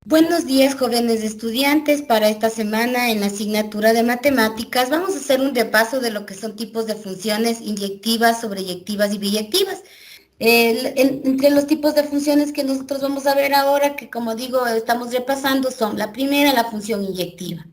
Buenos días, jóvenes estudiantes. Para esta semana en la asignatura de matemáticas vamos a hacer un repaso de lo que son tipos de funciones inyectivas, sobreyectivas y biyectivas. Entre los tipos de funciones que nosotros vamos a ver ahora, que como digo, estamos repasando, son la primera, la función inyectiva.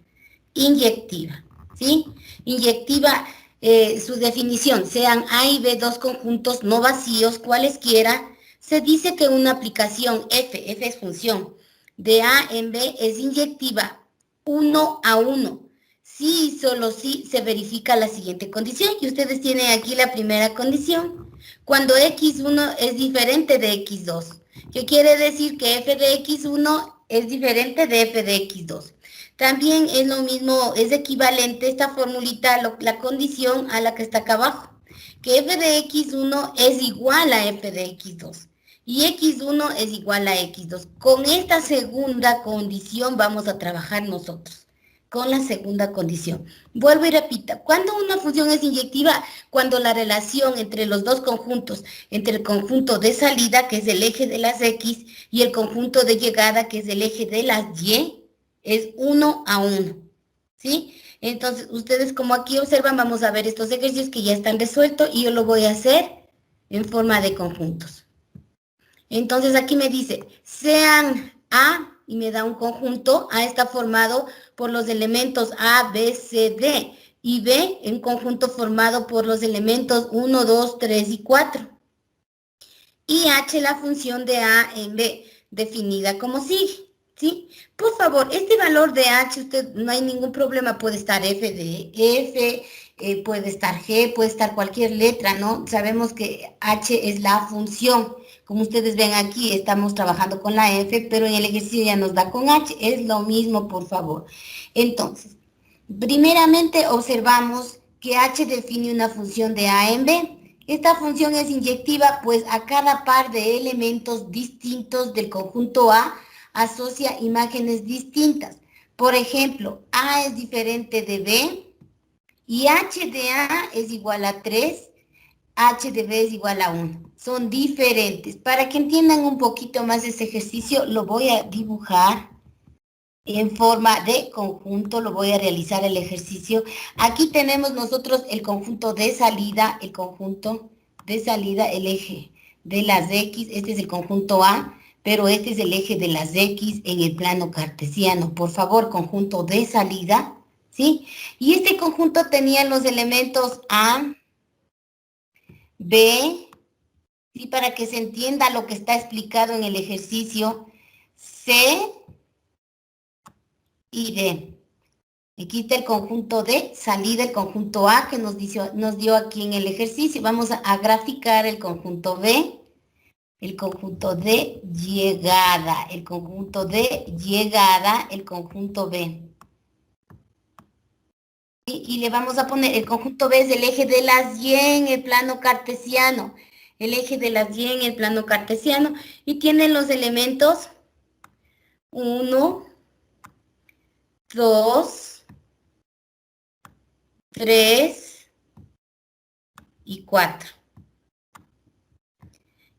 Inyectiva, ¿sí? Inyectiva, su definición, sean A y B dos conjuntos no vacíos, cualesquiera. Se dice que una aplicación F es función, de A en B es inyectiva 1 a 1. Sí y solo si se verifica la siguiente condición, y ustedes tienen aquí la primera condición, cuando x1 es diferente de x2, que quiere decir que f de x1 es diferente de f de x2. También es lo mismo, es equivalente esta formulita, la condición a la que está acá abajo, que f de x1 es igual a f de x2 y x1 es igual a x2. Con esta segunda condición vamos a trabajar nosotros, con la segunda condición. Vuelvo y repito, ¿cuándo una función es inyectiva? Cuando la relación entre los dos conjuntos, entre el conjunto de salida, que es el eje de las x, y el conjunto de llegada, que es el eje de las y, es 1 a 1, ¿sí? Entonces, ustedes como aquí observan, vamos a ver estos ejercicios que ya están resueltos y yo lo voy a hacer en forma de conjuntos. Entonces aquí me dice, sean A, y me da un conjunto, A está formado por los elementos A, B, C, D, y B, un conjunto formado por los elementos 1, 2, 3 y 4. Y H, la función de A en B, definida como sigue, ¿sí? Por favor, este valor de H, usted no hay ningún problema, puede estar F de F, puede estar G, puede estar cualquier letra, ¿no? Sabemos que H es la función. Como ustedes ven aquí, estamos trabajando con la F, pero en el ejercicio ya nos da con H, es lo mismo, por favor. Entonces, primeramente observamos que H define una función de A en B. Esta función es inyectiva, pues a cada par de elementos distintos del conjunto A asocia imágenes distintas. Por ejemplo, A es diferente de B y H de A es igual a 3, H de B es igual a 1. Son diferentes. Para que entiendan un poquito más ese ejercicio, lo voy a dibujar en forma de conjunto, lo voy a realizar el ejercicio. Aquí tenemos nosotros el conjunto de salida, el conjunto de salida, el eje de las X, este es el conjunto A, pero este es el eje de las X en el plano cartesiano. Por favor, conjunto de salida, ¿sí? Y este conjunto tenía los elementos A, B, ¿sí? Para que se entienda lo que está explicado en el ejercicio, C y D. Aquí está el conjunto de salida, el conjunto A que nos dio aquí en el ejercicio. Vamos a graficar el conjunto B, el conjunto de llegada, el conjunto de llegada, el conjunto B. Y le vamos a poner, el conjunto B es el eje de las Y en el plano cartesiano. El eje de las Y en el plano cartesiano. Y tiene los elementos 1, 2, 3 y 4.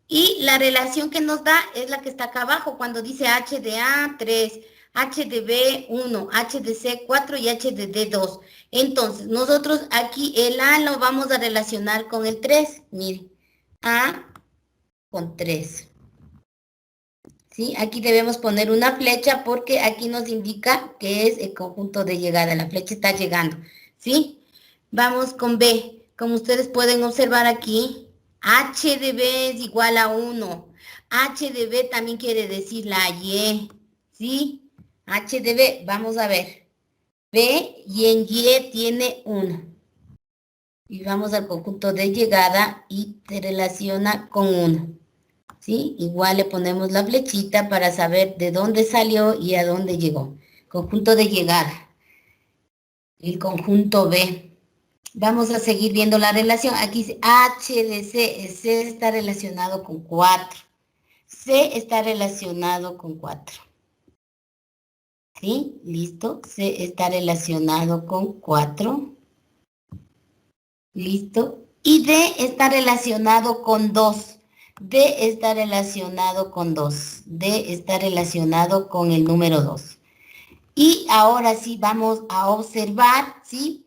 Y la relación que nos da es la que está acá abajo, cuando dice H de A, 3, H de B, 1, H de C, 4 y H de D, 2. Entonces, nosotros aquí el A lo vamos a relacionar con el 3. Miren, A con 3. ¿Sí? Aquí debemos poner una flecha porque aquí nos indica que es el conjunto de llegada. La flecha está llegando, ¿sí? Vamos con B. Como ustedes pueden observar aquí, H de B es igual a 1. H de B también quiere decir la Y, ¿sí? H de B, vamos a ver. B y en Y tiene 1. Y vamos al conjunto de llegada y se relaciona con 1. ¿Sí? Igual le ponemos la flechita para saber de dónde salió y a dónde llegó. Conjunto de llegada. El conjunto B. Vamos a seguir viendo la relación. Aquí dice H de C. C está relacionado con 4. C está relacionado con 4. ¿Sí? ¿Listo? C está relacionado con 4. ¿Listo? Y D está relacionado con 2. D está relacionado con 2. D está relacionado con el número 2. Y ahora sí vamos a observar, ¿sí?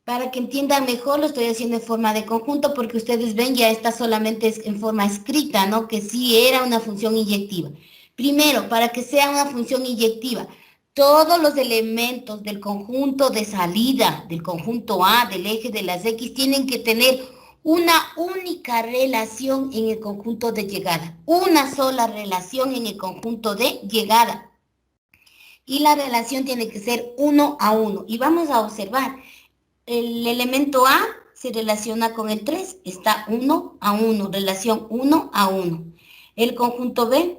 Para que entiendan mejor, lo estoy haciendo en forma de conjunto porque ustedes ven, ya está solamente en forma escrita, ¿no? Que sí era una función inyectiva. Primero, para que sea una función inyectiva, todos los elementos del conjunto de salida, del conjunto A, del eje de las X, tienen que tener una única relación en el conjunto de llegada. Una sola relación en el conjunto de llegada. Y la relación tiene que ser 1 a 1. Y vamos a observar. El elemento A se relaciona con el 3, está 1 a 1, relación 1 a 1. El conjunto B,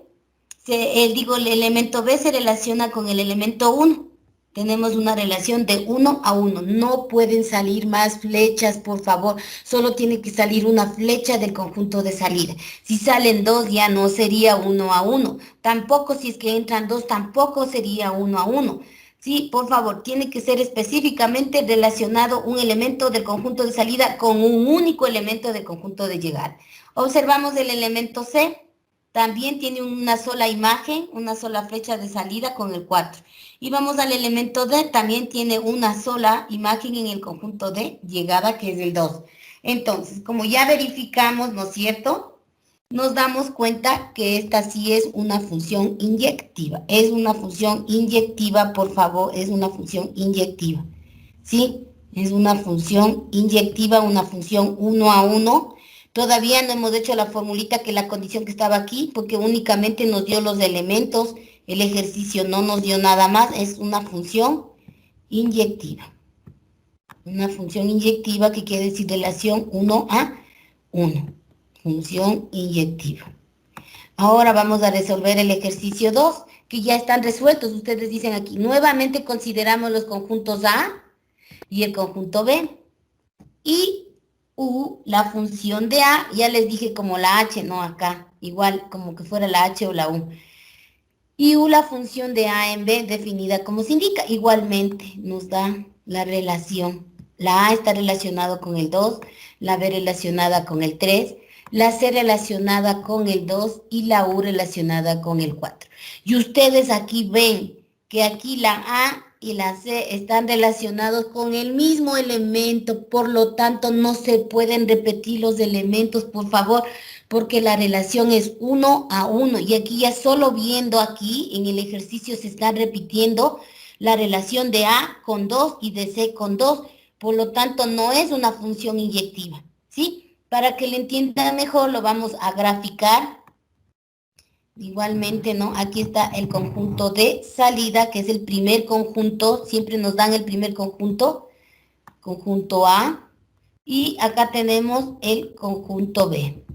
el elemento B se relaciona con el elemento 1. Tenemos una relación de 1 a 1. No pueden salir más flechas, por favor. Solo tiene que salir una flecha del conjunto de salida. Si salen dos, ya no sería 1 a 1. Tampoco si es que entran dos, tampoco sería 1 a 1. Sí, por favor, tiene que ser específicamente relacionado un elemento del conjunto de salida con un único elemento del conjunto de llegada. Observamos el elemento C, también tiene una sola imagen, una sola flecha de salida con el 4. Y vamos al elemento D, también tiene una sola imagen en el conjunto de llegada, que es el 2. Entonces, como ya verificamos, ¿no es cierto?, nos damos cuenta que esta sí es una función inyectiva. Es una función inyectiva, por favor, es una función inyectiva. ¿Sí? Es una función inyectiva, una función 1 a 1. Todavía no hemos hecho la formulita que la condición que estaba aquí, porque únicamente nos dio los elementos. El ejercicio no nos dio nada más. Es una función inyectiva. Una función inyectiva que quiere decir relación 1 a 1. Función inyectiva. Ahora vamos a resolver el ejercicio 2, que ya están resueltos. Ustedes dicen aquí, nuevamente consideramos los conjuntos A y el conjunto B. Y U, la función de A, ya les dije como la H, no acá, igual como que fuera la H o la U. Y U, la función de A en B, definida como se indica. Igualmente nos da la relación. La A está relacionada con el 2, la B relacionada con el 3, la C relacionada con el 2 y la U relacionada con el 4. Y ustedes aquí ven que aquí la A y la C están relacionados con el mismo elemento, por lo tanto no se pueden repetir los elementos, por favor, porque la relación es 1 a 1. Y aquí ya solo viendo aquí en el ejercicio se está repitiendo la relación de A con 2 y de C con 2. Por lo tanto, no es una función inyectiva, ¿sí? Para que le entiendan mejor, lo vamos a graficar. Igualmente, ¿no? Aquí está el conjunto de salida, que es el primer conjunto. Siempre nos dan el primer conjunto, conjunto A. Y acá tenemos el conjunto B,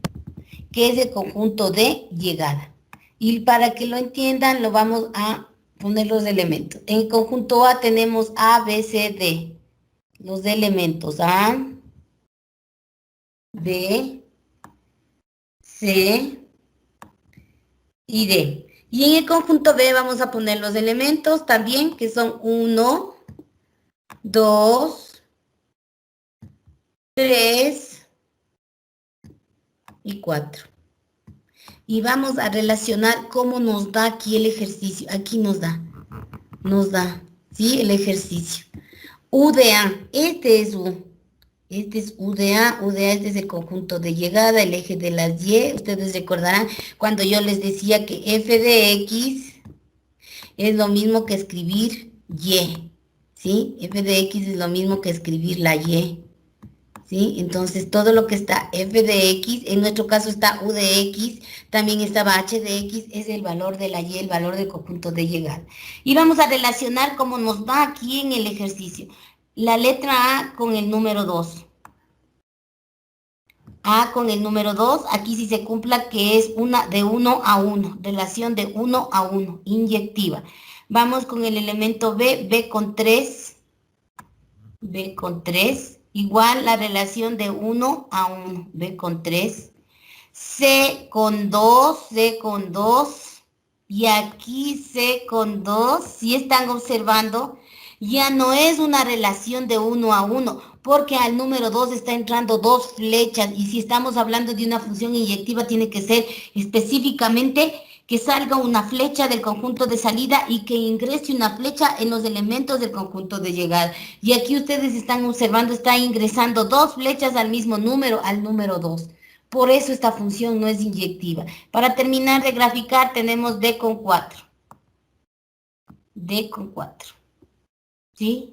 que es el conjunto de llegada. Y para que lo entiendan, lo vamos a poner los elementos. En el conjunto A tenemos A, B, C, D. Los elementos A, B, C y D. Y en el conjunto B vamos a poner los elementos también, que son 1, 2, 3 y 4. Y vamos a relacionar cómo nos da aquí el ejercicio. Aquí nos da, ¿sí? El ejercicio. U de A, este es U. Este es U de A, este es el conjunto de llegada, el eje de las Y. Ustedes recordarán cuando yo les decía que f de X es lo mismo que escribir Y, ¿sí? F de X es lo mismo que escribir la Y, ¿sí? Entonces todo lo que está f de X, en nuestro caso está U de X, también estaba H de X, es el valor de la Y, el valor del conjunto de llegada. Y vamos a relacionar como nos va aquí en el ejercicio. La letra A con el número 2. A con el número 2, aquí sí se cumpla que es una de 1 a 1, relación de 1 a 1, inyectiva. Vamos con el elemento B, B con 3, igual la relación de 1 a 1, B con 3. C con 2, y aquí C con 2, si están observando Ya no es una relación de 1 a 1, porque al número 2 está entrando dos flechas y si estamos hablando de una función inyectiva tiene que ser específicamente que salga una flecha del conjunto de salida y que ingrese una flecha en los elementos del conjunto de llegada. Y aquí ustedes están observando, está ingresando dos flechas al mismo número, al número 2. Por eso esta función no es inyectiva. Para terminar de graficar tenemos D con 4. D con 4. ¿Sí?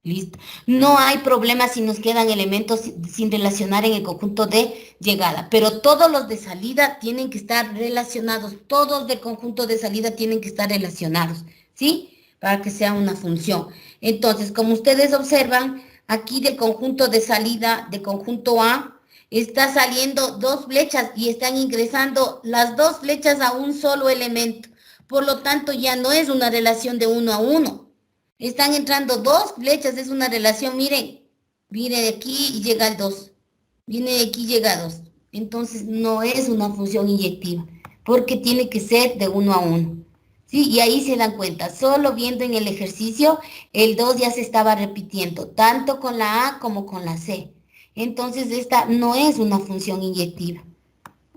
Listo. No hay problema si nos quedan elementos sin relacionar en el conjunto de llegada, pero todos los de salida tienen que estar relacionados, todos del conjunto de salida tienen que estar relacionados, ¿sí? Para que sea una función. Entonces, como ustedes observan, aquí del conjunto de salida, de conjunto A, está saliendo dos flechas y están ingresando las dos flechas a un solo elemento. Por lo tanto, ya no es una relación de 1 a 1. Están entrando dos flechas, es una relación, miren, viene de aquí y llega al 2, viene de aquí y llega a 2. Entonces no es una función inyectiva, porque tiene que ser de 1 a 1. ¿Sí? Y ahí se dan cuenta, solo viendo en el ejercicio, el 2 ya se estaba repitiendo, tanto con la A como con la C. Entonces esta no es una función inyectiva,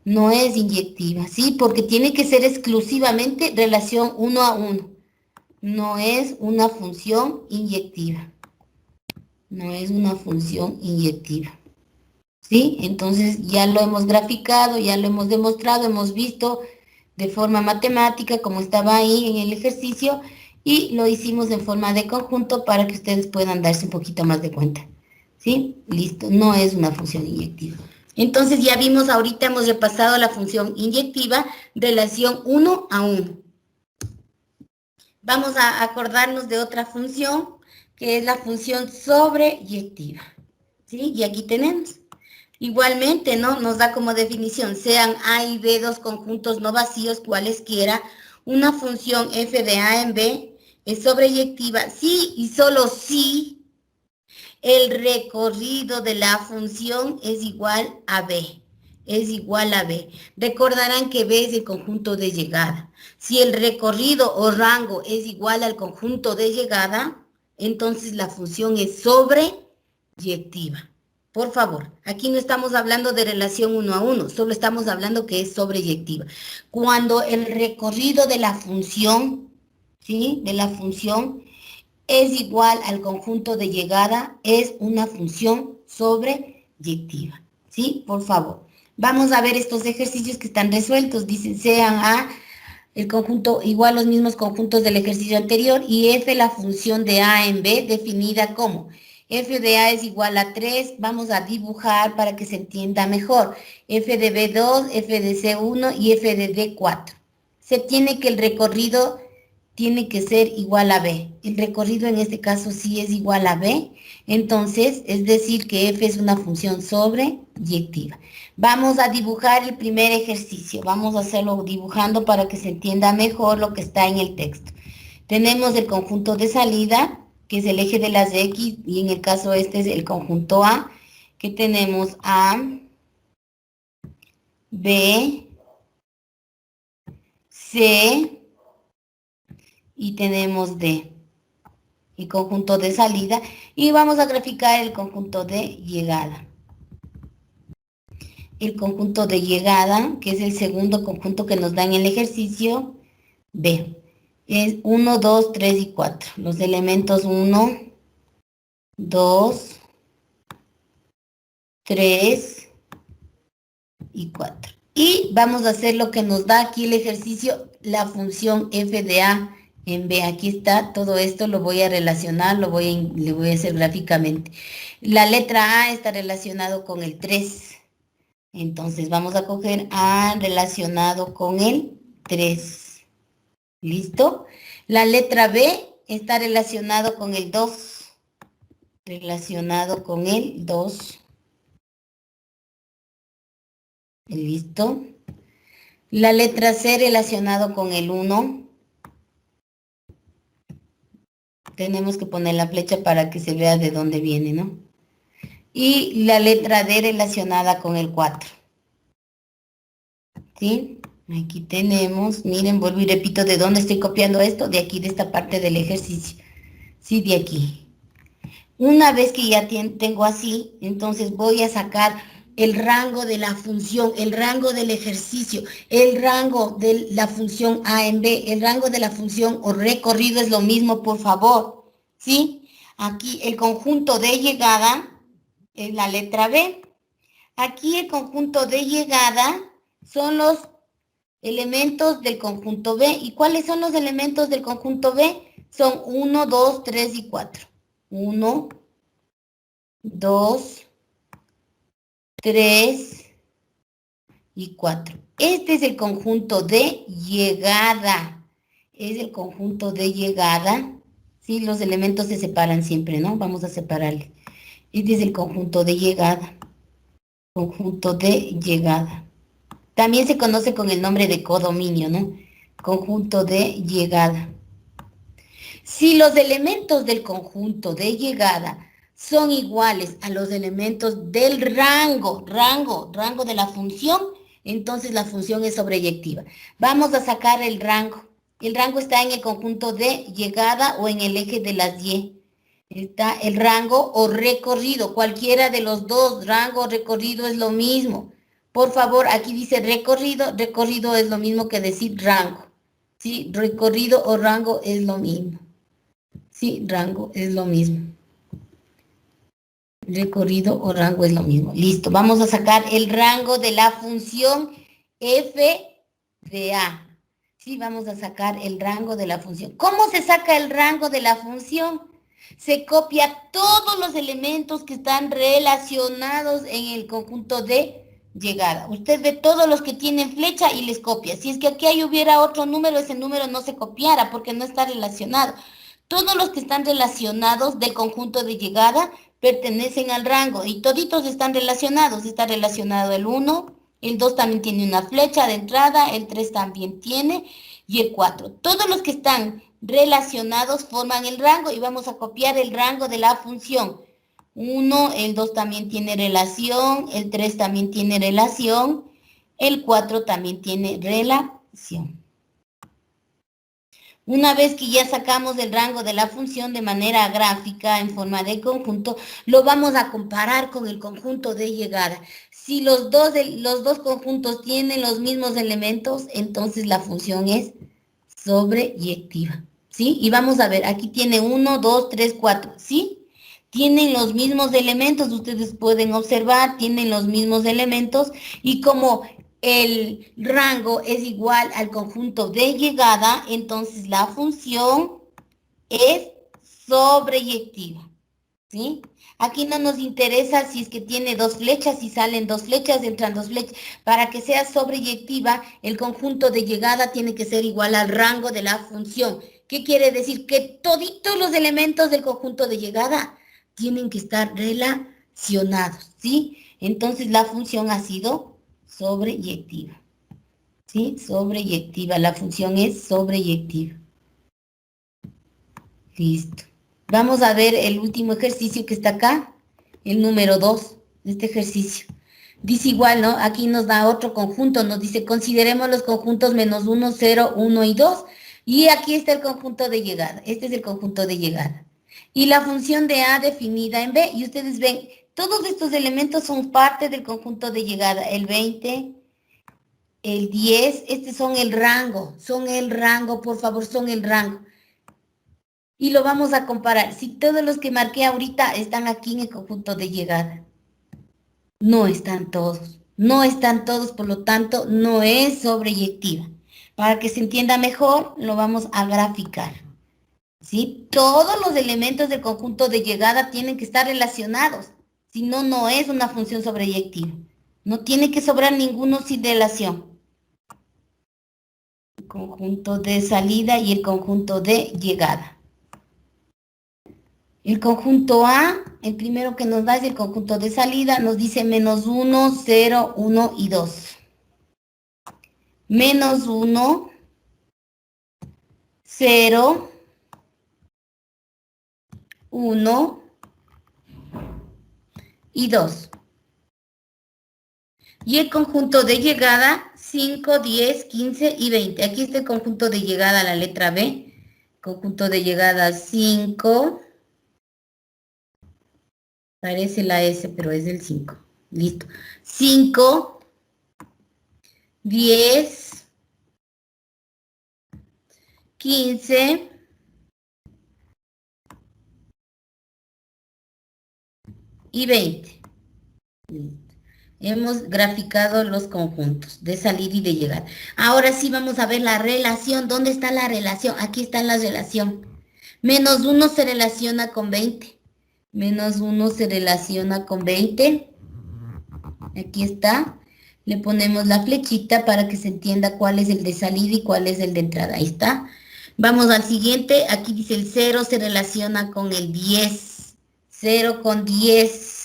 no es inyectiva, ¿sí? Porque tiene que ser exclusivamente relación 1 a 1. No es una función inyectiva. No es una función inyectiva. ¿Sí? Entonces ya lo hemos graficado, ya lo hemos demostrado, hemos visto de forma matemática como estaba ahí en el ejercicio y lo hicimos en forma de conjunto para que ustedes puedan darse un poquito más de cuenta. ¿Sí? Listo, no es una función inyectiva. Entonces ya vimos, ahorita hemos repasado la función inyectiva, relación 1 a 1. Vamos a acordarnos de otra función, que es la función sobreyectiva. ¿Sí? Y aquí tenemos. Igualmente, ¿no? Nos da como definición, sean A y B dos conjuntos no vacíos, cualesquiera, una función f de A en B es sobreyectiva si y solo si el recorrido de la función es igual a B. Es igual a B. Recordarán que B es el conjunto de llegada. Si el recorrido o rango es igual al conjunto de llegada, entonces la función es sobreyectiva. Por favor, aquí no estamos hablando de relación 1 a 1, solo estamos hablando que es sobreyectiva. Cuando el recorrido de la función, ¿sí? De la función es igual al conjunto de llegada, es una función sobreyectiva. ¿Sí? Por favor. Vamos a ver estos ejercicios que están resueltos. Dicen, sean A el conjunto igual los mismos conjuntos del ejercicio anterior y F la función de A en B definida como F de A es igual a 3. Vamos a dibujar para que se entienda mejor. F de B 2, F de C 1 y F de D 4. Se tiene que el recorrido tiene que ser igual a B. El recorrido en este caso sí es igual a B. Entonces, es decir que F es una función sobreyectiva. Vamos a dibujar el primer ejercicio. Vamos a hacerlo dibujando para que se entienda mejor lo que está en el texto. Tenemos el conjunto de salida, que es el eje de las X, y en el caso este es el conjunto A, que tenemos A, B, C, y tenemos D, el conjunto de salida, y vamos a graficar el conjunto de llegada. El conjunto de llegada, que es el segundo conjunto que nos da en el ejercicio, B. Es 1, 2, 3 y 4. Los elementos 1, 2, 3 y 4. Y vamos a hacer lo que nos da aquí el ejercicio, la función f de A en B. Aquí está, todo esto lo voy a relacionar, le voy a hacer gráficamente. La letra A está relacionado con el 3. Entonces vamos a coger A relacionado con el 3. ¿Listo? La letra B está relacionado con el 2. Relacionado con el 2. ¿Listo? La letra C relacionado con el 1. Tenemos que poner la flecha para que se vea de dónde viene, ¿no? Y la letra D relacionada con el 4. ¿Sí? Aquí tenemos, miren, vuelvo y repito, ¿de dónde estoy copiando esto? De aquí, de esta parte del ejercicio. Sí, de aquí. Una vez que ya tengo así, entonces voy a sacar el rango de la función, el rango del ejercicio, el rango de la función A en B, el rango de la función o recorrido es lo mismo, por favor. ¿Sí? Aquí el conjunto de llegada es la letra B. Aquí el conjunto de llegada son los elementos del conjunto B. ¿Y cuáles son los elementos del conjunto B? Son 1, 2, 3 y 4. 1, 2, 3 y 4. Este es el conjunto de llegada. Es el conjunto de llegada. Sí, los elementos se separan siempre, ¿no? Vamos a separarle. Este es el conjunto de llegada. Conjunto de llegada. También se conoce con el nombre de codominio, ¿no? Conjunto de llegada. Si los elementos del conjunto de llegada son iguales a los elementos del rango de la función, entonces la función es sobreyectiva. Vamos a sacar el rango. El rango está en el conjunto de llegada o en el eje de las Y. Está el rango o recorrido, cualquiera de los dos, rango o recorrido es lo mismo. Por favor, aquí dice recorrido, recorrido es lo mismo que decir rango. ¿Sí? Recorrido o rango es lo mismo. Sí, rango es lo mismo. Recorrido o rango es lo mismo. Listo, vamos a sacar el rango de la función f de a. Sí, vamos a sacar el rango de la función. ¿Cómo se saca el rango de la función? Se copia todos los elementos que están relacionados en el conjunto de llegada. Usted ve todos los que tienen flecha y les copia. Si es que aquí hubiera otro número, ese número no se copiara porque no está relacionado. Todos los que están relacionados del conjunto de llegada pertenecen al rango y toditos están relacionados. Está relacionado el 1, el 2 también tiene una flecha de entrada, el 3 también tiene y el 4. Todos los que están relacionados forman el rango y vamos a copiar el rango de la función. 1, el 2 también tiene relación, el 3 también tiene relación, el 4 también tiene relación. Una vez que ya sacamos el rango de la función de manera gráfica en forma de conjunto, lo vamos a comparar con el conjunto de llegada. Si los dos conjuntos tienen los mismos elementos, entonces la función es sobreyectiva. ¿Sí? Y vamos a ver, aquí tiene 1, 2, 3, 4. ¿Sí? Tienen los mismos elementos, ustedes pueden observar, tienen los mismos elementos y como el rango es igual al conjunto de llegada, entonces la función es sobreyectiva, ¿sí? Aquí no nos interesa si es que tiene dos flechas, si salen dos flechas, entran dos flechas. Para que sea sobreyectiva, el conjunto de llegada tiene que ser igual al rango de la función. ¿Qué quiere decir? Que toditos los elementos del conjunto de llegada tienen que estar relacionados, ¿sí? Entonces la función ha sido sobreyectiva. ¿Sí? Sobreyectiva. La función es sobreyectiva. Listo. Vamos a ver el último ejercicio que está acá, el número 2 de este ejercicio. Dice igual, ¿no? Aquí nos da otro conjunto, nos dice, consideremos los conjuntos menos 1, 0, 1 y 2. Y aquí está el conjunto de llegada. Este es el conjunto de llegada. Y la función de A definida en B. Y ustedes ven, todos estos elementos son parte del conjunto de llegada. El 20, el 10, estos son el rango, por favor, son el rango. Y lo vamos a comparar. Si todos los que marqué ahorita están aquí en el conjunto de llegada. No están todos, por lo tanto, no es sobreyectiva. Para que se entienda mejor, lo vamos a graficar. ¿Sí? Todos los elementos del conjunto de llegada tienen que estar relacionados. Si no, no es una función sobreyectiva. No tiene que sobrar ninguno sin relación. El conjunto de salida y el conjunto de llegada. El conjunto A, el primero que nos da es el conjunto de salida, nos dice menos 1, 0, 1 y 2. Menos 1, 0, 1 y 2. Y el conjunto de llegada, 5, 10, 15 y 20. Aquí está el conjunto de llegada, la letra B. Conjunto de llegada 5. Parece la S, pero es el 5. Listo. 5, 10, 15 y 20. Listo. Hemos graficado los conjuntos de salida y de llegada. Ahora sí vamos a ver la relación. ¿Dónde está la relación? Aquí está la relación. -1 se relaciona con 20. -1 se relaciona con 20. Aquí está. Le ponemos la flechita para que se entienda cuál es el de salida y cuál es el de entrada. Ahí está. Vamos al siguiente. Aquí dice el 0 se relaciona con el 10. 0 con 10.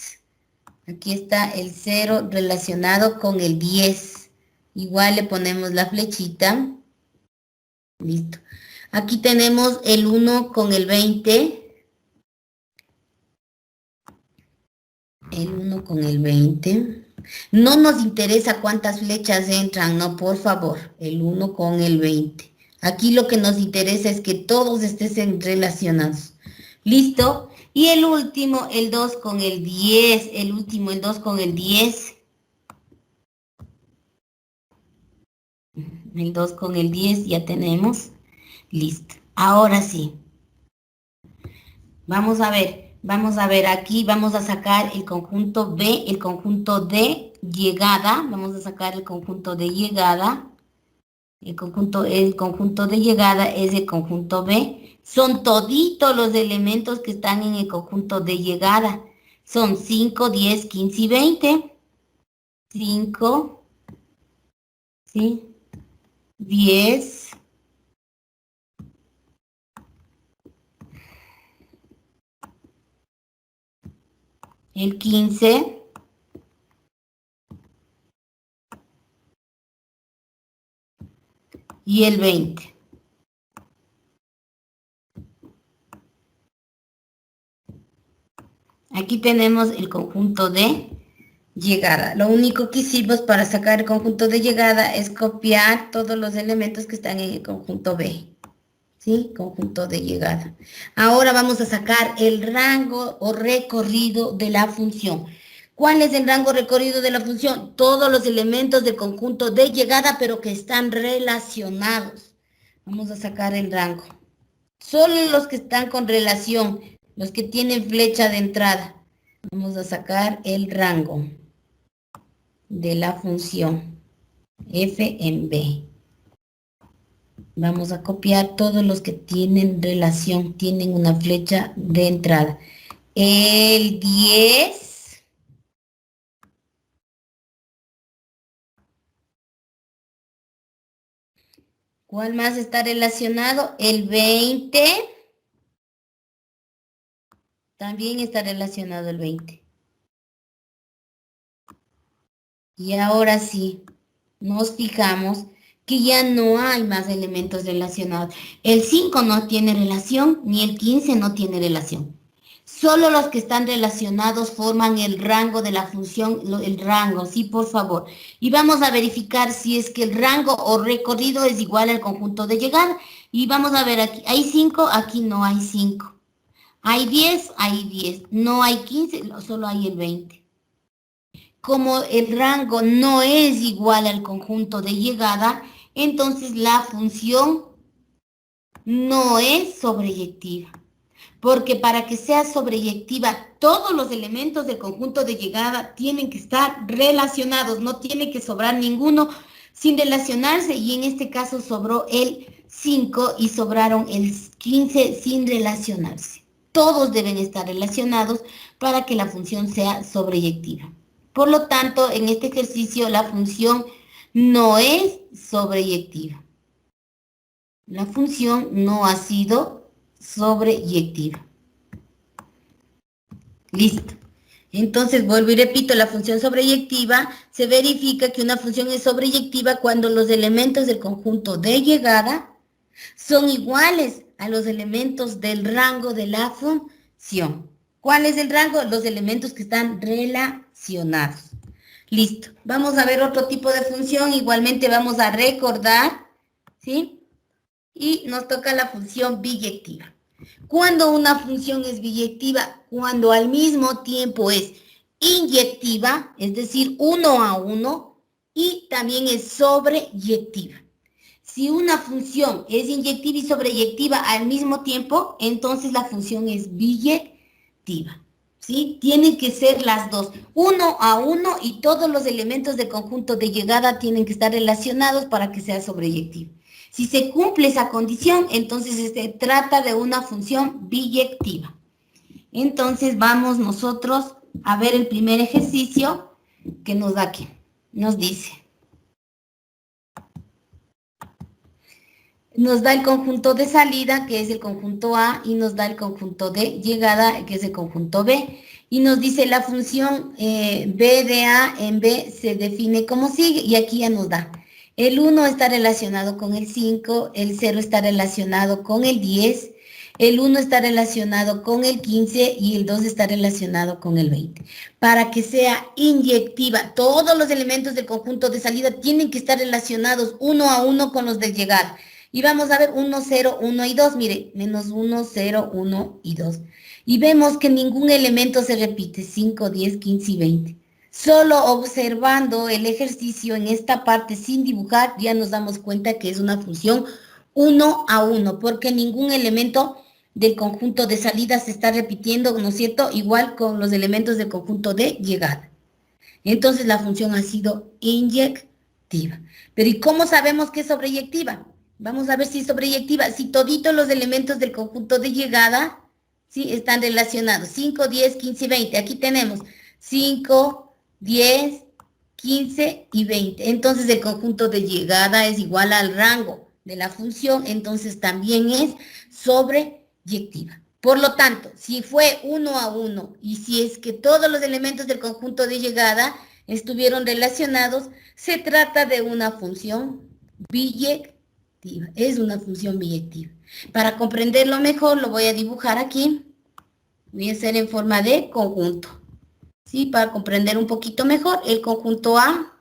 Aquí está el 0 relacionado con el 10. Igual le ponemos la flechita. Listo. Aquí tenemos el 1 con el 20. El 1 con el 20. No nos interesa cuántas flechas entran, no, por favor. El 1 con el 20. Aquí lo que nos interesa es que todos estén relacionados. ¿Listo? Y el último, el 2 con el 10. El último, el 2 con el 10. El 2 con el 10 ya tenemos. Listo. Ahora sí. Vamos a ver aquí, vamos a sacar el conjunto B, el conjunto de llegada. Vamos a sacar el conjunto de llegada. El conjunto de llegada es el conjunto B. Son toditos los elementos que están en el conjunto de llegada. Son 5, 10, 15 y 20. 5, ¿sí? 10, el 15, y el 20. Aquí tenemos el conjunto de llegada. Lo único que hicimos para sacar el conjunto de llegada es copiar todos los elementos que están en el conjunto B. ¿Sí? Conjunto de llegada. Ahora vamos a sacar el rango o recorrido de la función. ¿Cuál es el rango recorrido de la función? Todos los elementos del conjunto de llegada, pero que están relacionados. Vamos a sacar el rango. Solo los que están con relación, los que tienen flecha de entrada. Vamos a sacar el rango de la función f en b. Vamos a copiar todos los que tienen relación, tienen una flecha de entrada. El 10. ¿Cuál más está relacionado? El 20. También está relacionado el 20. Y ahora sí, nos fijamos que ya no hay más elementos relacionados. El 5 no tiene relación, ni el 15 no tiene relación. Solo los que están relacionados forman el rango de la función, el rango, sí, por favor. Y vamos a verificar si es que el rango o recorrido es igual al conjunto de llegada. Y vamos a ver aquí, hay 5, aquí no hay 5. Hay 10, hay 10. No hay 15, solo hay el 20. Como el rango no es igual al conjunto de llegada, entonces la función no es sobreyectiva. Porque para que sea sobreyectiva, todos los elementos del conjunto de llegada tienen que estar relacionados, no tiene que sobrar ninguno sin relacionarse, y en este caso sobró el 5 y sobraron el 15 sin relacionarse. Todos deben estar relacionados para que la función sea sobreyectiva. Por lo tanto, en este ejercicio la función no es sobreyectiva. La función no ha sido sobreyectiva. Listo. Entonces, vuelvo y repito, la función sobreyectiva se verifica que una función es sobreyectiva cuando los elementos del conjunto de llegada son iguales a los elementos del rango de la función. ¿Cuál es el rango? Los elementos que están relacionados. Listo. Vamos a ver otro tipo de función. Igualmente vamos a recordar, ¿sí? Y nos toca la función biyectiva. ¿Cuándo una función es biyectiva? Cuando al mismo tiempo es inyectiva, es decir, 1 a 1, y también es sobreyectiva. Si una función es inyectiva y sobreyectiva al mismo tiempo, entonces la función es biyectiva. ¿Sí? Tienen que ser las dos, 1 a 1, y todos los elementos del conjunto de llegada tienen que estar relacionados para que sea sobreyectiva. Si se cumple esa condición, entonces se trata de una función biyectiva. Entonces vamos nosotros a ver el primer ejercicio que nos da aquí. Nos dice, nos da el conjunto de salida, que es el conjunto A, y nos da el conjunto de llegada, que es el conjunto B. Y nos dice la función B de A en B se define como sigue, y aquí ya nos da. El 1 está relacionado con el 5, el 0 está relacionado con el 10, el 1 está relacionado con el 15 y el 2 está relacionado con el 20. Para que sea inyectiva, todos los elementos del conjunto de salida tienen que estar relacionados 1 a 1 con los de llegada. Y vamos a ver 1, 0, 1 y 2. Mire, menos 1, 0, 1 y 2. Y vemos que ningún elemento se repite, 5, 10, 15 y 20. Solo observando el ejercicio en esta parte sin dibujar, ya nos damos cuenta que es una función 1 a 1, porque ningún elemento del conjunto de salida se está repitiendo, ¿no es cierto? Igual con los elementos del conjunto de llegada. Entonces la función ha sido inyectiva. Pero ¿y cómo sabemos que es sobreyectiva? Vamos a ver si es sobreyectiva. Si toditos los elementos del conjunto de llegada, ¿sí?, están relacionados. 5, 10, 15 y 20. Aquí tenemos 5, 10, 15 y 20. Entonces el conjunto de llegada es igual al rango de la función, entonces también es sobreyectiva. Por lo tanto, si fue 1 a 1 y si es que todos los elementos del conjunto de llegada estuvieron relacionados, se trata de una función biyectiva. Es una función biyectiva. Para comprenderlo mejor, lo voy a dibujar aquí. Voy a hacer en forma de conjunto. ¿Sí? Para comprender un poquito mejor, el conjunto A,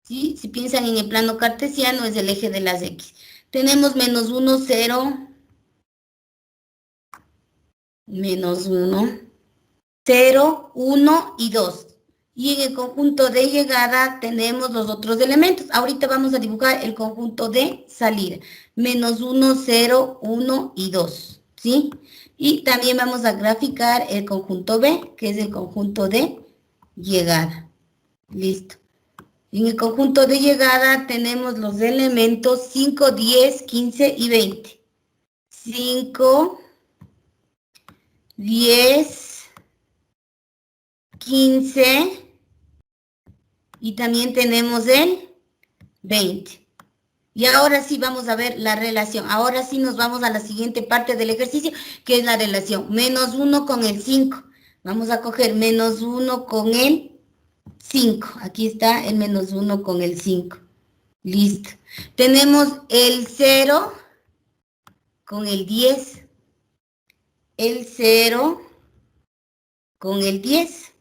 ¿sí?, si piensan en el plano cartesiano, es el eje de las X. Tenemos menos 1, 0, menos 1, 0, 1 y 2. Y en el conjunto de llegada tenemos los otros elementos. Ahorita vamos a dibujar el conjunto de salida. Menos 1, 0, 1 y 2. ¿Sí? Y también vamos a graficar el conjunto B, que es el conjunto de llegada. Listo. En el conjunto de llegada tenemos los elementos 5, 10, 15 y 20. 5, 10, 15... y también tenemos el 20. Y ahora sí vamos a ver la relación. Ahora sí nos vamos a la siguiente parte del ejercicio, que es la relación. Menos 1 con el 5. Vamos a coger menos 1 con el 5. Aquí está el menos 1 con el 5. Listo. Tenemos el 0 con el 10. El 0 con el 10.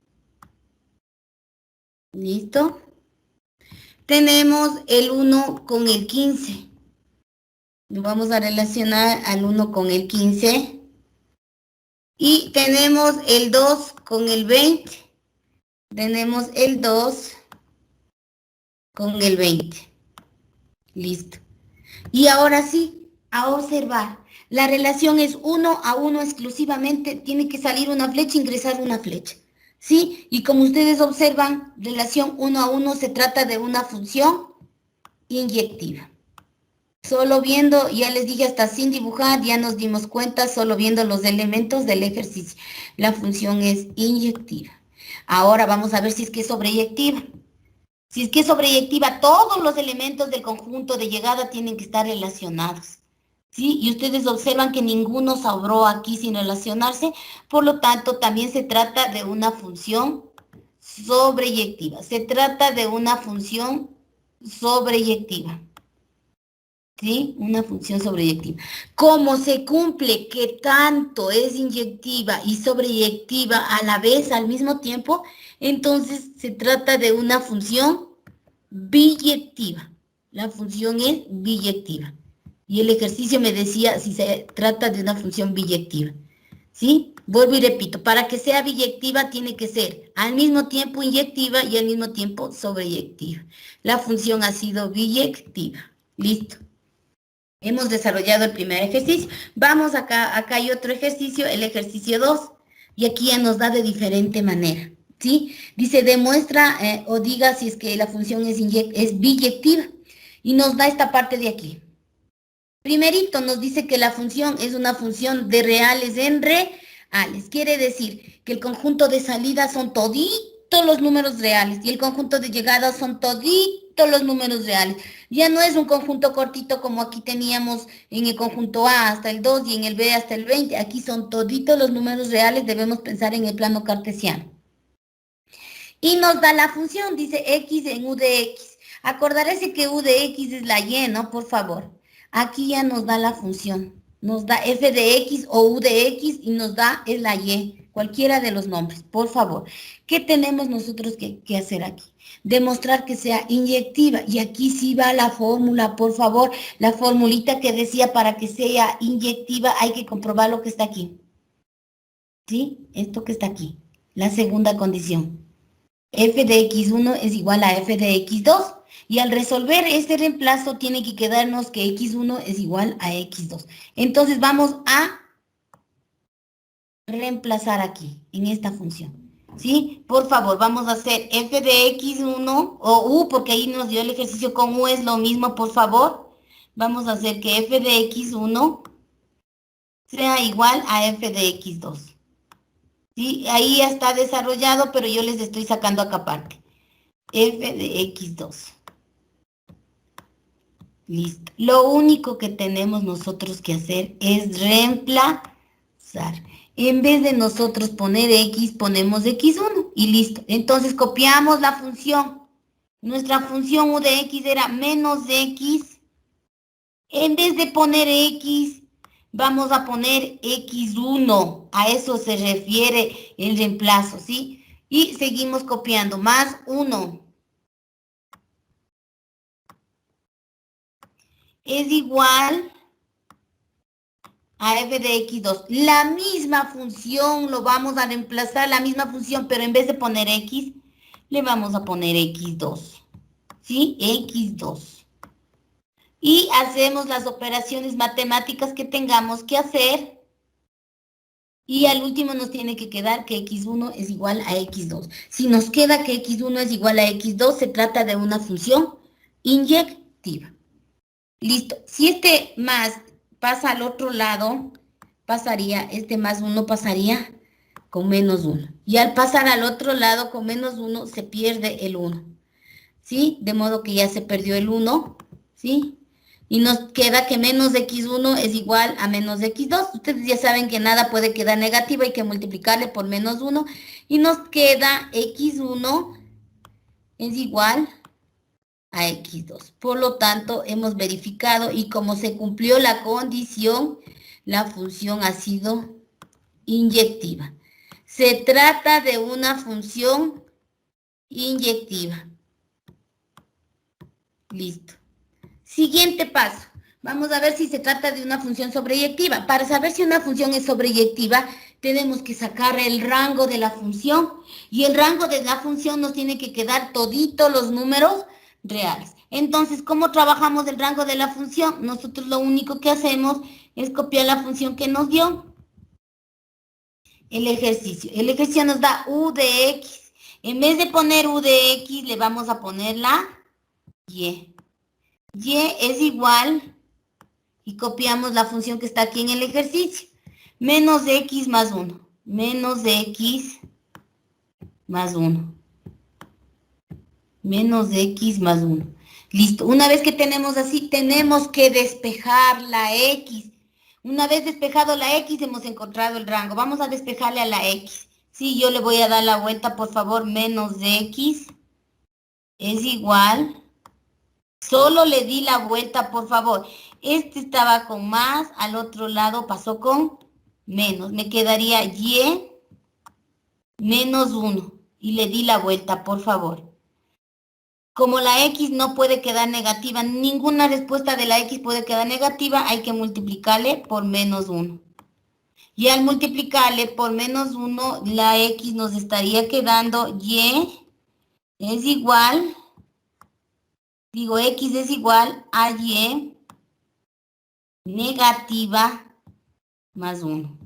¿Listo? Tenemos el 1 con el 15. Vamos a relacionar al 1 con el 15. Y tenemos el 2 con el 20. Tenemos el 2 con el 20. Listo. Y ahora sí, a observar. La relación es 1 a 1 exclusivamente. Tiene que salir una flecha, ingresar una flecha. ¿Sí? Y como ustedes observan, relación 1 a 1 se trata de una función inyectiva. Solo viendo, ya les dije hasta sin dibujar, ya nos dimos cuenta, solo viendo los elementos del ejercicio. La función es inyectiva. Ahora vamos a ver si es que es sobreyectiva. Si es que es sobreyectiva, todos los elementos del conjunto de llegada tienen que estar relacionados. ¿Sí? Y ustedes observan que ninguno sobró aquí sin relacionarse, por lo tanto también se trata de una función sobreyectiva. Se trata de una función sobreyectiva. ¿Sí? Una función sobreyectiva. Como se cumple que tanto es inyectiva y sobreyectiva a la vez, al mismo tiempo, entonces se trata de una función biyectiva. La función es biyectiva. Y el ejercicio me decía si se trata de una función biyectiva. ¿Sí? Vuelvo y repito, para que sea biyectiva tiene que ser al mismo tiempo inyectiva y al mismo tiempo sobreyectiva. La función ha sido biyectiva. Listo. Hemos desarrollado el primer ejercicio. Vamos acá, acá hay otro ejercicio, el ejercicio 2. Y aquí ya nos da de diferente manera. ¿Sí? Dice, demuestra o diga si es que la función es biyectiva. Y nos da esta parte de aquí. Primerito nos dice que la función es una función de reales en reales. Quiere decir que el conjunto de salidas son toditos los números reales y el conjunto de llegadas son toditos los números reales. Ya no es un conjunto cortito como aquí teníamos en el conjunto A hasta el 2 y en el B hasta el 20. Aquí son toditos los números reales, debemos pensar en el plano cartesiano. Y nos da la función, dice x en u de x. Acordarse que u de x es la y, ¿no? Por favor. Aquí ya nos da la función. Nos da f de x o u de x y nos da es la y. Cualquiera de los nombres, por favor. ¿Qué tenemos nosotros que hacer aquí? Demostrar que sea inyectiva. Y aquí sí va la fórmula, por favor. La formulita que decía para que sea inyectiva hay que comprobar lo que está aquí. ¿Sí? Esto que está aquí. La segunda condición. F de x1 es igual a f de x2. Y al resolver este reemplazo tiene que quedarnos que x1 es igual a x2. Entonces vamos a reemplazar aquí, en esta función. ¿Sí? Por favor, vamos a hacer f de x1 o u, porque ahí nos dio el ejercicio con u, es lo mismo, por favor. Vamos a hacer que f de x1 sea igual a f de x2. ¿Sí? Ahí ya está desarrollado, pero yo les estoy sacando acá parte. F de x2. Listo. Lo único que tenemos nosotros que hacer es reemplazar. En vez de nosotros poner x, ponemos x1 y listo. Entonces copiamos la función. Nuestra función u de x era menos x. En vez de poner x, vamos a poner x1. A eso se refiere el reemplazo, ¿sí? Y seguimos copiando. Más 1. Es igual a f de x2. La misma función lo vamos a reemplazar, la misma función, pero en vez de poner x, le vamos a poner x2. ¿Sí? x2. Y hacemos las operaciones matemáticas que tengamos que hacer. Y al último nos tiene que quedar que x1 es igual a x2. Si nos queda que x1 es igual a x2, se trata de una función inyectiva. Listo. Si este más pasa al otro lado, pasaría, este más 1 pasaría con menos 1. Y al pasar al otro lado con menos 1 se pierde el 1. ¿Sí? De modo que ya se perdió el 1. ¿Sí? Y nos queda que menos x1 es igual a menos x2. Ustedes ya saben que nada puede quedar negativo, hay que multiplicarle por menos 1. Y nos queda x1 es igual a x2. Por lo tanto, hemos verificado y como se cumplió la condición, la función ha sido inyectiva. Se trata de una función inyectiva. Listo. Siguiente paso. Vamos a ver si se trata de una función sobreyectiva. Para saber si una función es sobreyectiva, tenemos que sacar el rango de la función. Y el rango de la función nos tiene que quedar toditos los números reales. Entonces, ¿cómo trabajamos el rango de la función? Nosotros lo único que hacemos es copiar la función que nos dio el ejercicio. El ejercicio nos da u de x. En vez de poner u de x, le vamos a poner la y. Y es igual, y copiamos la función que está aquí en el ejercicio. Menos de x más 1. Menos de x más 1. Menos de x más 1. Listo. Una vez que tenemos así, tenemos que despejar la x. Una vez despejado la x, hemos encontrado el rango. Vamos a despejarle a la x. Sí, yo le voy a dar la vuelta, por favor. Menos de x es igual. Solo le di la vuelta, por favor. Este estaba con más, al otro lado pasó con menos. Me quedaría y menos 1. Y le di la vuelta, por favor. Como la X no puede quedar negativa, ninguna respuesta de la X puede quedar negativa, hay que multiplicarle por menos 1. Y al multiplicarle por menos 1, la X nos estaría quedando Y es igual, X es igual a Y negativa más 1.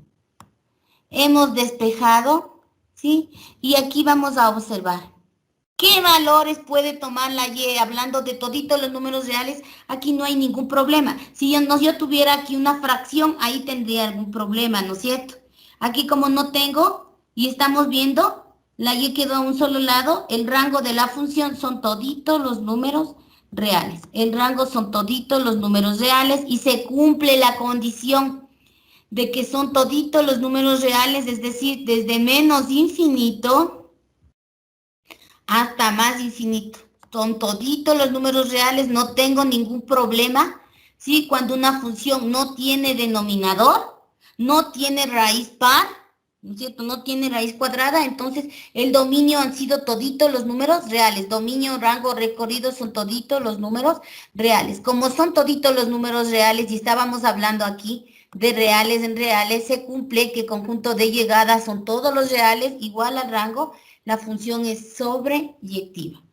Hemos despejado, ¿sí? Y aquí vamos a observar. ¿Qué valores puede tomar la Y? Hablando de toditos los números reales, aquí no hay ningún problema. Si yo tuviera aquí una fracción, ahí tendría algún problema, ¿no es cierto? Aquí como no tengo, y estamos viendo, la Y quedó a un solo lado, el rango de la función son toditos los números reales. El rango son toditos los números reales y se cumple la condición de que son toditos los números reales, es decir, desde menos infinito hasta más infinito. Son toditos los números reales, no tengo ningún problema, ¿sí? Cuando una función no tiene denominador, no tiene raíz par, ¿no es cierto? No tiene raíz cuadrada, entonces el dominio han sido toditos los números reales. Dominio, rango, recorrido son toditos los números reales. Como son toditos los números reales y estábamos hablando aquí de reales en reales, se cumple que el conjunto de llegadas son todos los reales igual al rango. La función es sobreyectiva.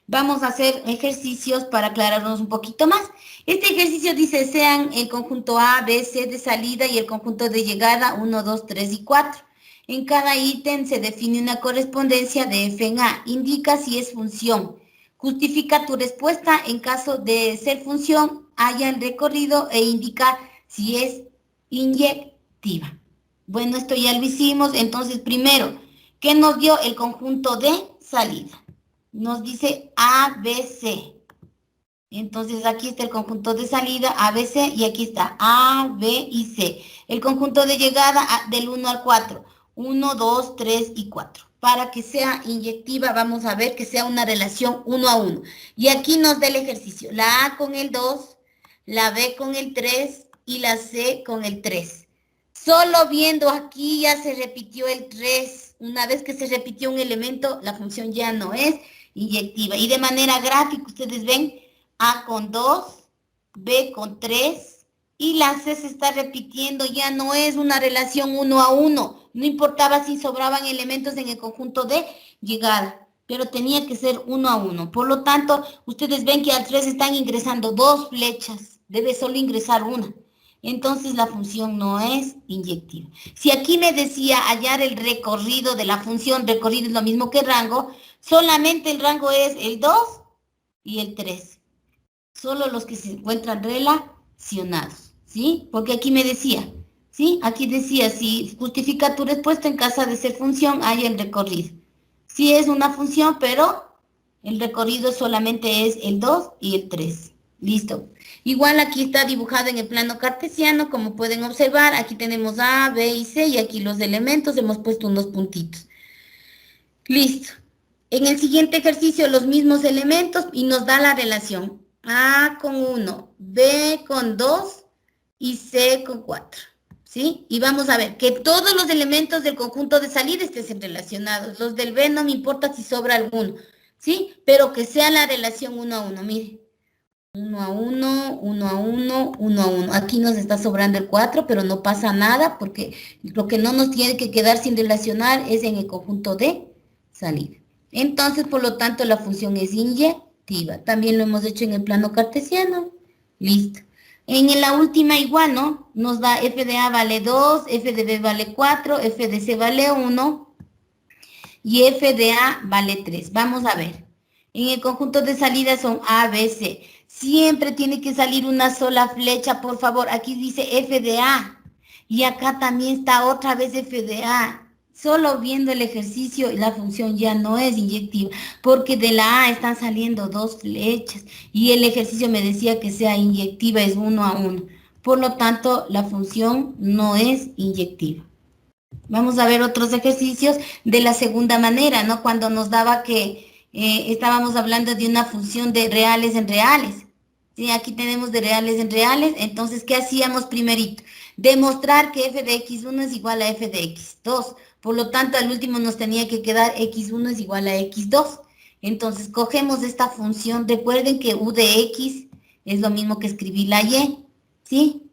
Vamos a hacer ejercicios para aclararnos un poquito más. Este ejercicio dice, sean el conjunto A, B, C de salida y el conjunto de llegada 1, 2, 3 y 4. En cada ítem se define una correspondencia de f en A. Indica si es función. Justifica tu respuesta en caso de ser función, haya el recorrido e indica si es inyectiva. Bueno, esto ya lo hicimos. Entonces, primero, ¿qué nos dio el conjunto de salida? Nos dice ABC. Entonces aquí está el conjunto de salida ABC y aquí está A, B y C. El conjunto de llegada del 1 al 4. 1, 2, 3 y 4. Para que sea inyectiva vamos a ver que sea una relación 1 a 1. Y aquí nos da el ejercicio. La A con el 2, la B con el 3 y la C con el 3. Solo viendo aquí ya se repitió el 3. Una vez que se repitió un elemento, la función ya no es inyectiva. Y de manera gráfica ustedes ven A con 2, B con 3 y la C se está repitiendo. Ya no es una relación 1 a 1. No importaba si sobraban elementos en el conjunto de llegada, pero tenía que ser 1 a 1. Por lo tanto, ustedes ven que al 3 están ingresando 2 flechas. Debe solo ingresar una. Entonces la función no es inyectiva. Si aquí me decía hallar el recorrido de la función, recorrido es lo mismo que rango, solamente el rango es el 2 y el 3. Solo los que se encuentran relacionados, ¿sí? Porque aquí me decía, ¿sí? Aquí decía, si justifica tu respuesta en caso de ser función, hay el recorrido. Sí es una función, pero el recorrido solamente es el 2 y el 3. Listo. Igual aquí está dibujado en el plano cartesiano, como pueden observar, aquí tenemos A, B y C, y aquí los elementos, hemos puesto unos puntitos. Listo. En el siguiente ejercicio, los mismos elementos, y nos da la relación. A con 1, B con 2 y C con 4. ¿Sí? Y vamos a ver que todos los elementos del conjunto de salida estén relacionados. Los del B no me importa si sobra alguno, ¿sí? Pero que sea la relación 1 a 1, mire. 1 a 1, 1 a 1, 1 a 1. Aquí nos está sobrando el 4, pero no pasa nada porque lo que no nos tiene que quedar sin relacionar es en el conjunto de salida. Entonces, por lo tanto, la función es inyectiva. También lo hemos hecho en el plano cartesiano. Listo. En la última igual, ¿no? Nos da f de A vale 2, f de B vale 4, f de C vale 1 y f de A vale 3. Vamos a ver. En el conjunto de salida son A, B, C. Siempre tiene que salir una sola flecha, por favor. Aquí dice f de A. Y acá también está otra vez f de A. Solo viendo el ejercicio, la función ya no es inyectiva, porque de la A están saliendo 2 flechas. Y el ejercicio me decía que sea inyectiva, es 1 a 1. Por lo tanto, la función no es inyectiva. Vamos a ver otros ejercicios de la segunda manera, ¿no? Cuando nos daba que estábamos hablando de una función de reales en reales. ¿Sí? Aquí tenemos de reales en reales. Entonces, ¿qué hacíamos primerito? Demostrar que f de x1 es igual a f de x2. Por lo tanto, al último nos tenía que quedar x1 es igual a x2. Entonces, cogemos esta función. Recuerden que u de x es lo mismo que escribir la y, ¿sí?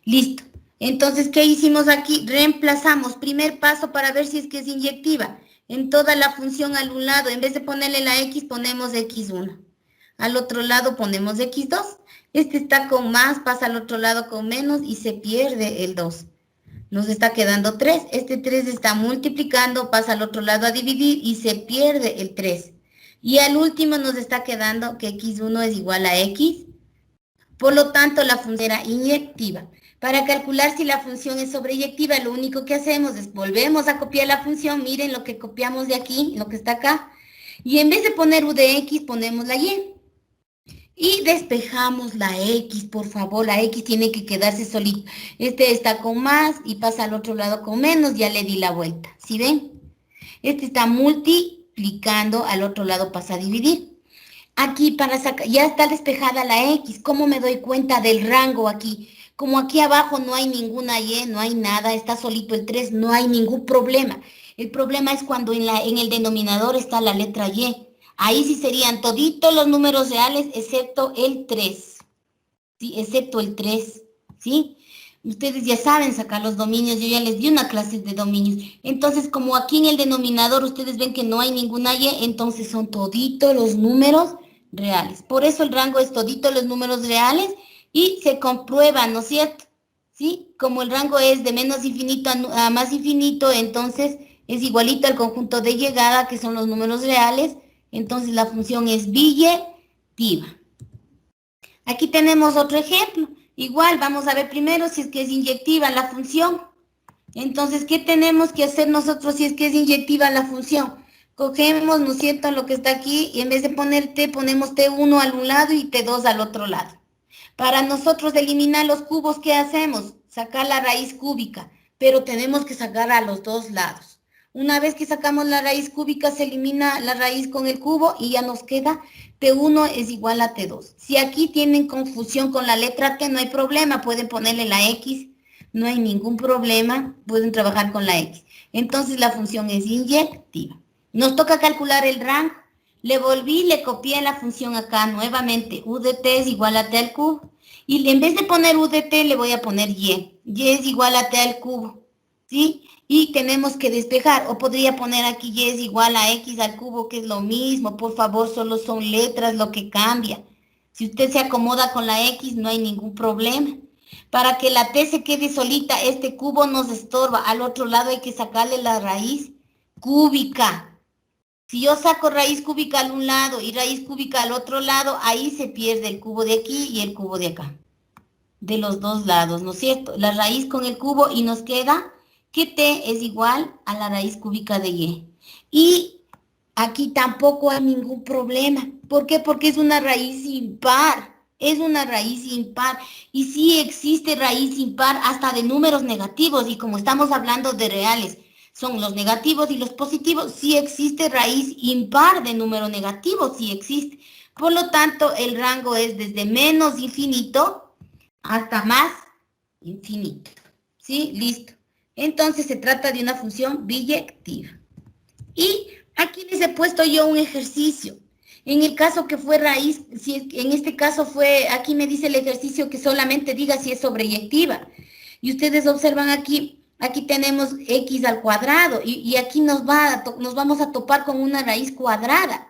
Listo. Entonces, ¿qué hicimos aquí? Reemplazamos. Primer paso para ver si es que es inyectiva. En toda la función al un lado, en vez de ponerle la x, ponemos x1. Al otro lado ponemos x2. Este está con más, pasa al otro lado con menos y se pierde el 2. Nos está quedando 3. Este 3 está multiplicando, pasa al otro lado a dividir y se pierde el 3. Y al último nos está quedando que x1 es igual a x. Por lo tanto, la función era inyectiva. Para calcular si la función es sobreyectiva, lo único que hacemos es volvemos a copiar la función. Miren lo que copiamos de aquí, lo que está acá. Y en vez de poner u de x, ponemos la y. Y despejamos la x, por favor. La x tiene que quedarse solita. Este está con más y pasa al otro lado con menos. Ya le di la vuelta. ¿Sí ven? Este está multiplicando, al otro lado pasa a dividir. Aquí para sacar, ya está despejada la X. ¿Cómo me doy cuenta del rango aquí? Como aquí abajo no hay ninguna Y, no hay nada, está solito el 3, no hay ningún problema. El problema es cuando en el denominador está la letra Y. Ahí sí serían toditos los números reales excepto el 3. ¿Sí? Excepto el 3. ¿Sí? Ustedes ya saben sacar los dominios, yo ya les di una clase de dominios. Entonces, como aquí en el denominador ustedes ven que no hay ninguna Y, entonces son toditos los números reales. Por eso el rango es todito los números reales y se comprueba, ¿no es cierto? ¿Sí? Como el rango es de menos infinito a más infinito, entonces es igualito al conjunto de llegada, que son los números reales, entonces la función es biyectiva. Aquí tenemos otro ejemplo. Igual, vamos a ver primero si es que es inyectiva la función. Entonces, ¿qué tenemos que hacer nosotros si es que es inyectiva la función? Cogemos, ¿no es cierto?, lo que está aquí y en vez de poner t, ponemos t1 al un lado y t2 al otro lado. Para nosotros eliminar los cubos, ¿qué hacemos? Sacar la raíz cúbica, pero tenemos que sacar a los dos lados. Una vez que sacamos la raíz cúbica, se elimina la raíz con el cubo y ya nos queda t1 es igual a t2. Si aquí tienen confusión con la letra t, no hay problema, pueden ponerle la x, no hay ningún problema, pueden trabajar con la x. Entonces la función es inyectiva. Nos toca calcular el rango. Le volví, le copié la función acá nuevamente. U de t es igual a t al cubo. Y en vez de poner u de t, le voy a poner y. Y es igual a t al cubo. ¿Sí? Y tenemos que despejar. O podría poner aquí y es igual a x al cubo, que es lo mismo. Por favor, solo son letras lo que cambia. Si usted se acomoda con la x, no hay ningún problema. Para que la t se quede solita, este cubo nos estorba. Al otro lado hay que sacarle la raíz cúbica. Si yo saco raíz cúbica al un lado y raíz cúbica al otro lado, ahí se pierde el cubo de aquí y el cubo de acá. De los dos lados, ¿no es cierto? La raíz con el cubo y nos queda que t es igual a la raíz cúbica de y. Y aquí tampoco hay ningún problema. ¿Por qué? Porque es una raíz impar. Es una raíz impar. Y sí existe raíz impar hasta de números negativos. Y como estamos hablando de reales, son los negativos y los positivos, sí existe raíz impar de número negativo, sí existe. Por lo tanto, el rango es desde menos infinito hasta más infinito. ¿Sí? Listo. Entonces se trata de una función biyectiva. Y aquí les he puesto yo un ejercicio. En el caso que fue raíz, si en este caso fue, aquí me dice el ejercicio que solamente diga si es sobreyectiva. Y ustedes observan aquí tenemos x al cuadrado y aquí nos vamos a topar con una raíz cuadrada.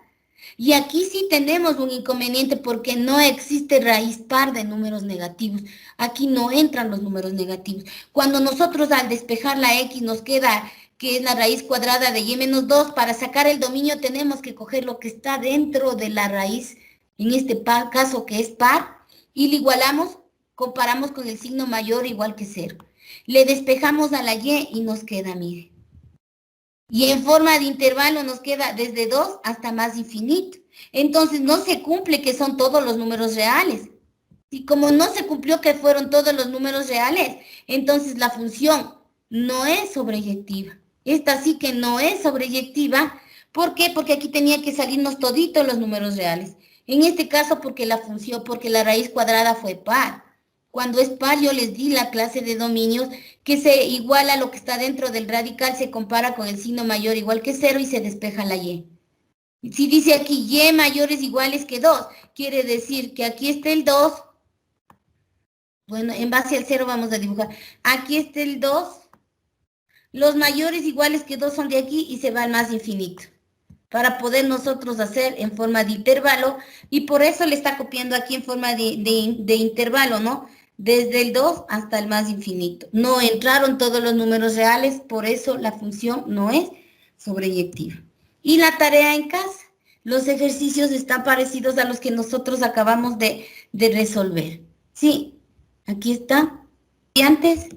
Y aquí sí tenemos un inconveniente porque no existe raíz par de números negativos. Aquí no entran los números negativos. Cuando nosotros al despejar la x nos queda que es la raíz cuadrada de y menos 2, para sacar el dominio tenemos que coger lo que está dentro de la raíz, en este caso que es par, y le igualamos, comparamos con el signo mayor igual que 0. Le despejamos a la y nos queda, mire. Y en forma de intervalo nos queda desde 2 hasta más infinito. Entonces no se cumple que son todos los números reales. Y como no se cumplió que fueron todos los números reales, entonces la función no es sobreyectiva. Esta sí que no es sobreyectiva. ¿Por qué? Porque aquí tenía que salirnos toditos los números reales. En este caso porque la raíz cuadrada fue par. Cuando es par, yo les di la clase de dominios que se iguala a lo que está dentro del radical, se compara con el signo mayor igual que 0 y se despeja la y. Si dice aquí y mayores iguales que 2, quiere decir que aquí está el 2. Bueno, en base al 0 vamos a dibujar. Aquí está el 2. Los mayores iguales que 2 son de aquí y se va al más infinito. Para poder nosotros hacer en forma de intervalo, y por eso le está copiando aquí en forma de intervalo, ¿no? Desde el 2 hasta el más infinito. No entraron todos los números reales, por eso la función no es sobreyectiva. Y la tarea en casa, los ejercicios están parecidos a los que nosotros acabamos de resolver. Sí, aquí está. Y antes...